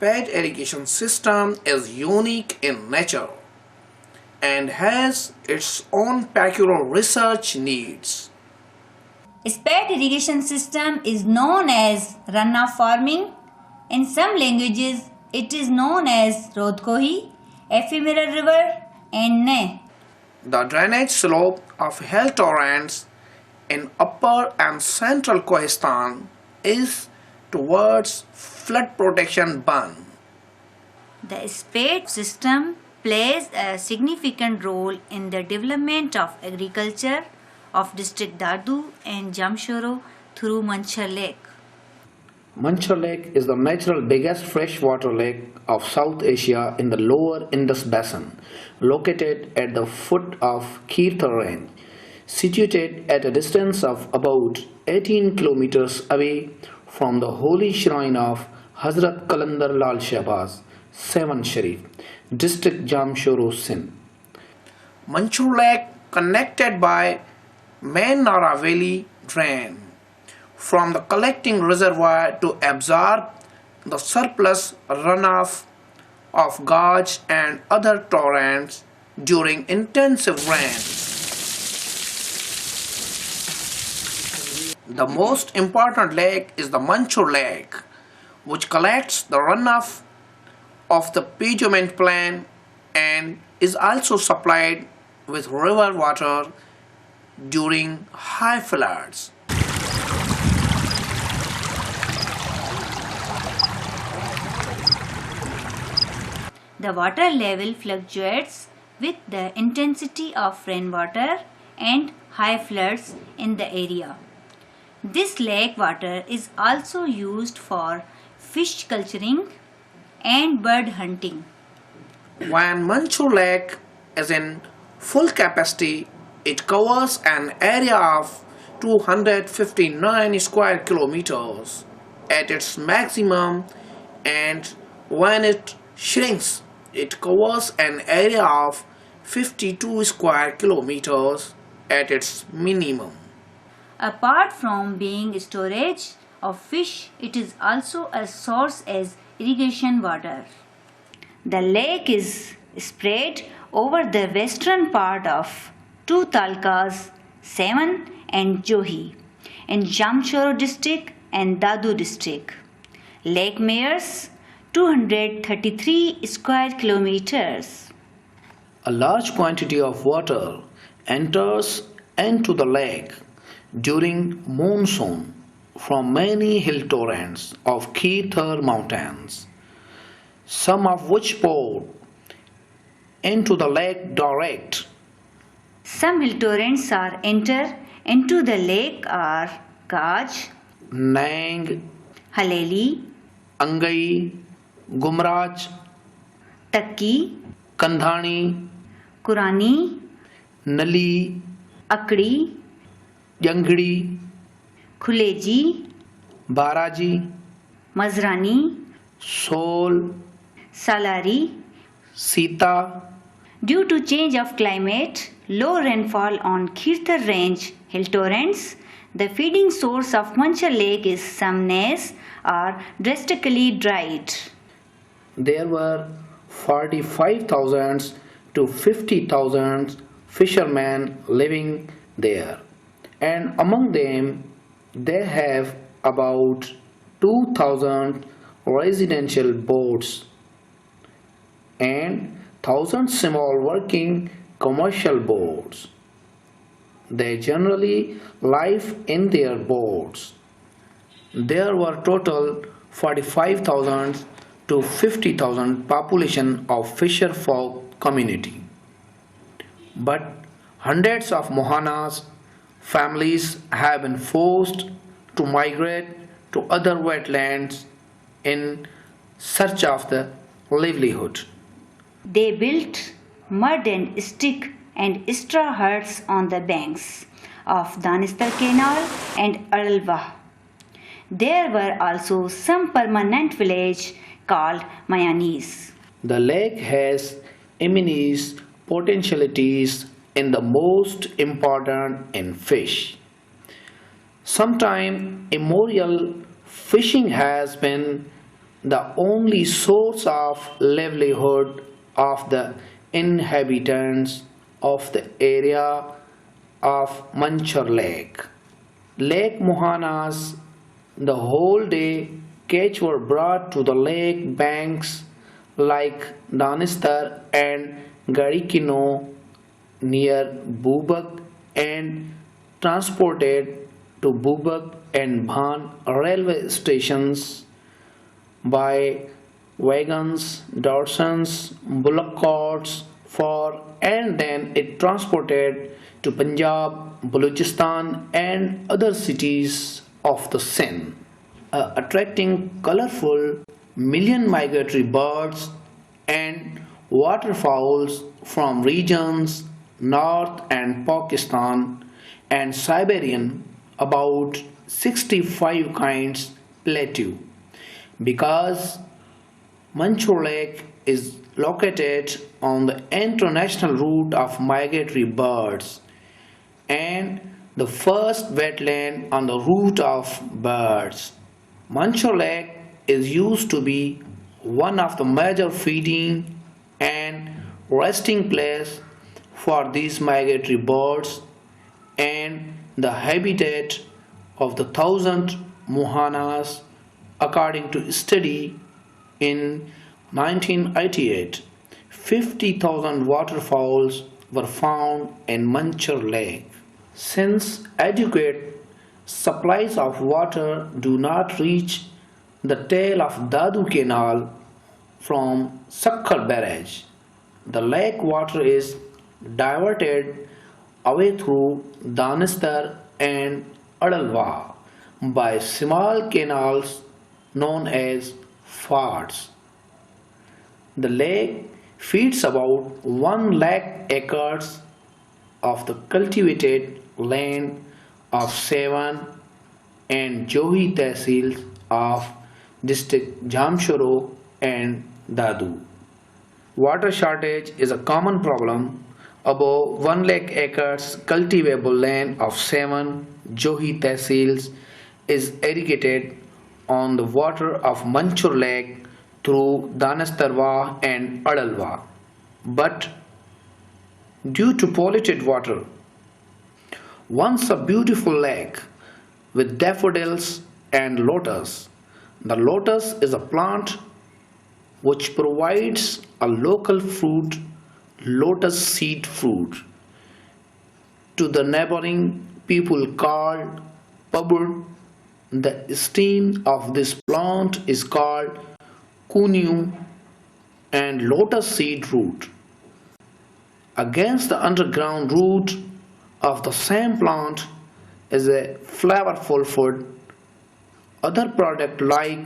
spade irrigation system is unique in nature and has its own peculiar research needs. Spade irrigation system is known as runoff farming. In some languages, it is known as Rodkohi, ephemeral river, and Ne. The drainage slope of hill torrents in upper and central Kohistan is towards flood protection ban. The spade system plays a significant role in the development of agriculture of district Dadu and Jamshoro through Manchhar Lake. Manchhar Lake is the natural biggest freshwater lake of South Asia in the lower Indus Basin, located at the foot of Kirthar range, situated at a distance of about 18 kilometers away from the holy shrine of Hazrat Kalandar Lal Shahbaz, Sevan Sharif, district Jamshoro, Sindh. Manchhar Lake connected by main Nara Valley drain from the collecting reservoir to absorb the surplus runoff of gorge and other torrents during intensive rains. The most important lake is the Manchhar Lake, which collects the runoff of the Pijament Plain and is also supplied with river water during high floods. The water level fluctuates with the intensity of rainwater and high floods in the area. This lake water is also used for fish culturing and bird hunting. When Manchhar Lake is in full capacity, it covers an area of 259 square kilometers at its maximum, and when it shrinks, it covers an area of 52 square kilometers at its minimum. Apart from being storage of fish, it is also a source as irrigation water. The lake is spread over the western part of two talukas, Sevan and Johi, in Jamshoro district and Dadu district. Lake measures 233 square kilometers. A large quantity of water enters into the lake during monsoon from many hill torrents of Kirthar mountains, some of which pour into the lake direct. Some hill torrents are enter into the lake are Kaj, Nang, Haleli, Angai, Gumraj, Takki, Kandhani, Kurani, Nali, Akdi, Yangdi, Khuleji, Baraji, Mazrani, Sol, Salari. Sita. Due to change of climate, low rainfall on Kirthar range hill torrents, the feeding source of Manchhar Lake is Samnes or drastically dried. There were 45,000 to 50,000 fishermen living there, and among them they have about 2,000 residential boats and 1,000 small working commercial boats. They generally live in their boats. There were total 45,000 to 50,000 population of fisher folk community. But hundreds of Mohanas families have been forced to migrate to other wetlands in search of the livelihood. They built mud and stick and straw huts on the banks of Danistar Canal and Aralvah. There were also some permanent village called Mayanis. The lake has immense potentialities in the most important in fish. Sometime immemorial fishing has been the only source of livelihood of the inhabitants of the area of Manchhar Lake. Lake Mohanas, the whole day catch were brought to the lake banks like Danistar and Garikino near Bubak and transported to Bubak and Bhan railway stations by wagons, Dawsons, bullock carts for and then it transported to Punjab, Balochistan and other cities of the Sindh, attracting colorful million migratory birds and waterfowls from regions north and Pakistan and Siberian about 65 kinds plateau. Because Manchhar Lake is located on the international route of migratory birds and the first wetland on the route of birds. Manchhar Lake is used to be one of the major feeding and resting place for these migratory birds and the habitat of the thousand Mohanas according to study in 1988. 50,000 waterfowls were found in Manchhar Lake. Since adequate supplies of water do not reach the tail of Dadu Canal from Sakhar Barrage, the lake water is diverted away through Danistar and Adalwa by small canals known as fords. The lake feeds about 1 lakh acres of the cultivated land of Sevan and Johi Tehsils of district Jamshoro and Dadu. Water shortage is a common problem. Above 1 lakh acres cultivable land of Sevan, Johi Tehsils is irrigated on the water of Manchhar Lake through Danastarwa and Adalwa. But due to polluted water, once a beautiful lake with daffodils and lotus, the lotus is a plant which provides a local fruit, lotus seed fruit, to the neighboring people called Pabur. The stem of this plant is called Kunu and lotus seed root. Against the underground root of the same plant is a flavorful food. Other products like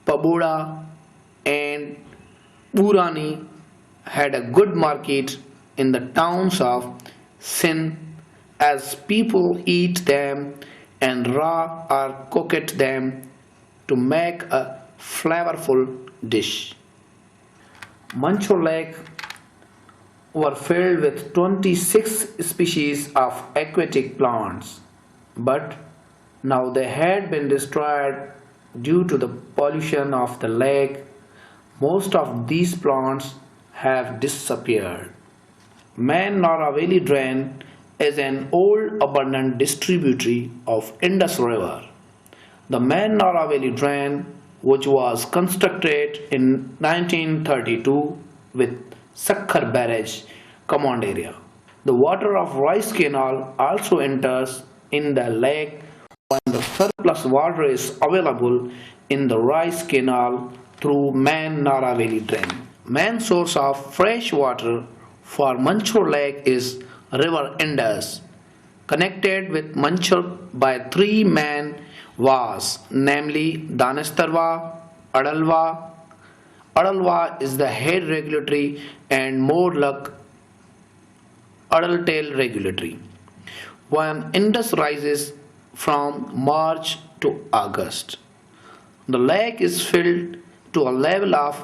paboda and burani had a good market in the towns of Sindh as people eat them and raw or cooked them to make a flavorful dish. Manchhar Lake were filled with 26 species of aquatic plants, but now they had been destroyed due to the pollution of the lake. Most of these plants have disappeared. Man Nora Valley Drain is an old abundant distributary of Indus River. The Man Nora Valley Drain, which was constructed in 1932 with Sakhar Barrage command area. The water of Rice Canal also enters in the lake when the surplus water is available in the Rice Canal through Man Nara Valley Drain. Main source of fresh water for Manchhar Lake is River Indus, connected with Manchhar by 3 main vas, namely Danistarwa, Adalwa. Adalwa is the head regulatory and Morluck Adaltail regulatory. When Indus rises from March to August, the lake is filled to a level of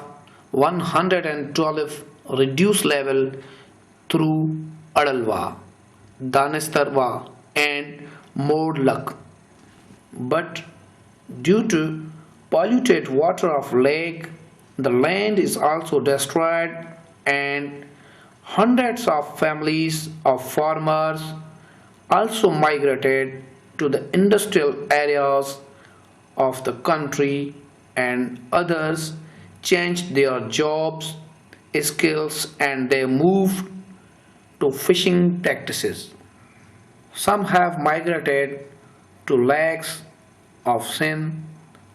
112 reduced level through Adalwa, Danistarwa and Morluck. But due to polluted water of lake, the land is also destroyed and hundreds of families of farmers also migrated to the industrial areas of the country and others changed their jobs, skills and they moved to fishing practices. Some have migrated to lakes of Sindh,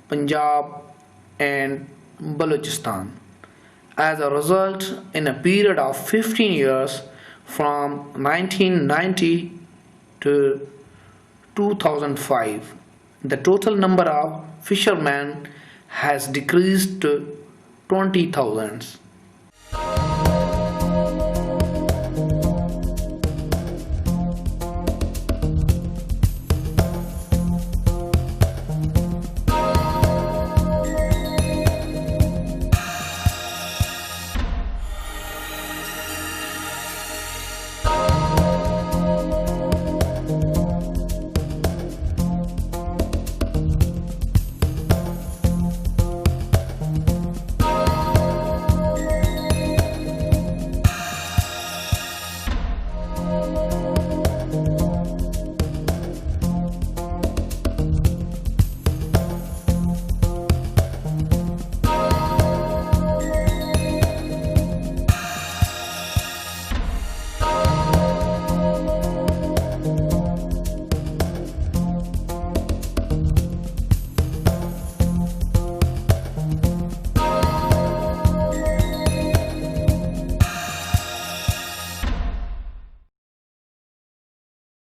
Punjab and Balochistan. As a result, in a period of 15 years from 1990 to 2005, the total number of fishermen has decreased to 20,000.